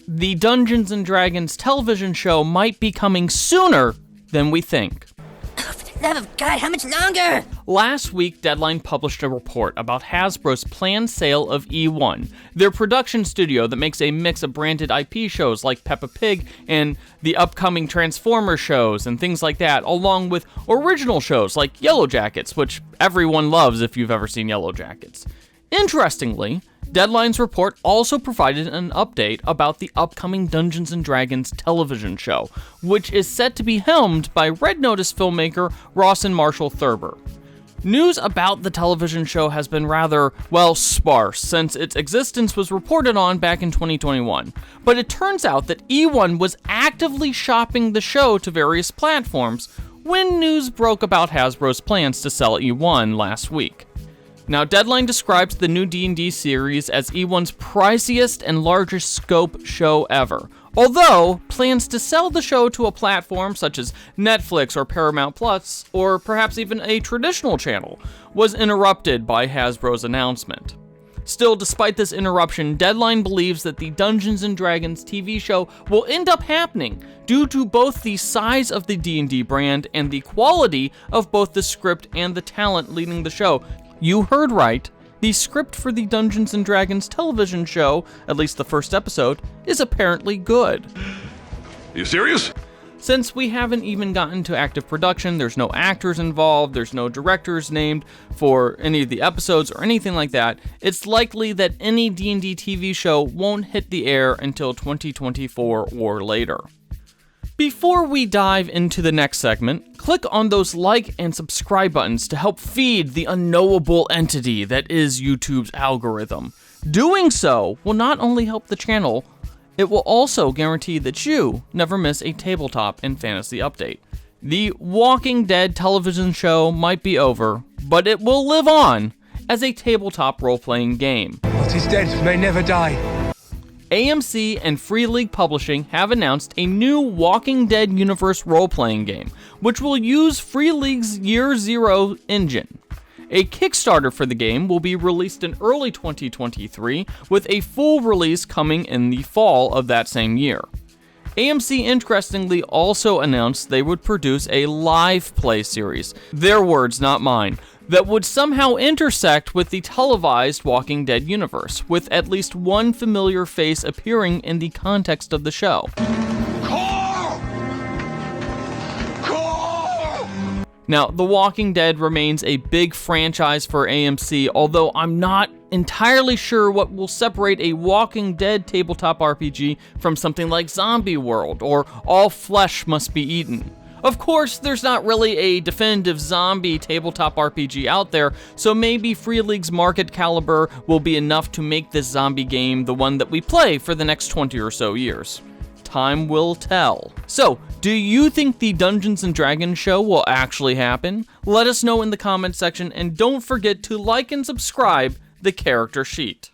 the Dungeons & Dragons television show might be coming sooner than we think. Oh, for the love of God, how much longer? Last week, Deadline published a report about Hasbro's planned sale of E1, their production studio that makes a mix of branded IP shows like Peppa Pig and the upcoming Transformers shows and things like that, along with original shows like Yellow Jackets, which everyone loves if you've ever seen Yellow Jackets. Interestingly, Deadline's report also provided an update about the upcoming Dungeons & Dragons television show, which is set to be helmed by Red Notice filmmaker Rawson Marshall Thurber. News about the television show has been rather, sparse since its existence was reported on back in 2021, but it turns out that E1 was actively shopping the show to various platforms when news broke about Hasbro's plans to sell E1 last week. Now, Deadline describes the new D&D series as E1's priciest and largest scope show ever, although plans to sell the show to a platform such as Netflix or Paramount Plus, or perhaps even a traditional channel, was interrupted by Hasbro's announcement. Still, despite this interruption, Deadline believes that the Dungeons & Dragons TV show will end up happening due to both the size of the D&D brand and the quality of both the script and the talent leading the show. You heard right. The script for the Dungeons & Dragons television show, at least the first episode, is apparently good. Are you serious? Since we haven't even gotten to active production, there's no actors involved, there's no directors named for any of the episodes or anything like that, it's likely that any D&D TV show won't hit the air until 2024 or later. Before we dive into the next segment, click on those like and subscribe buttons to help feed the unknowable entity that is YouTube's algorithm. Doing so will not only help the channel, it will also guarantee that you never miss a tabletop and fantasy update. The Walking Dead television show might be over, but it will live on as a tabletop role-playing game. What is dead may never die. AMC and Free League Publishing have announced a new Walking Dead universe role-playing game, which will use Free League's Year Zero engine. A Kickstarter for the game will be released in early 2023, with a full release coming in the fall of that same year. AMC interestingly also announced they would produce a live play series, their words not mine, that would somehow intersect with the televised Walking Dead universe, with at least one familiar face appearing in the context of the show. Carl! Carl! Now, The Walking Dead remains a big franchise for AMC, although I'm not entirely sure what will separate a Walking Dead tabletop RPG from something like Zombie World or All Flesh Must Be Eaten. Of course, there's not really a definitive zombie tabletop RPG out there, so maybe Free League's market caliber will be enough to make this zombie game the one that we play for the next 20 or so years. Time will tell. So, do you think the Dungeons & Dragons show will actually happen? Let us know in the comments section, and don't forget to like and subscribe the character sheet.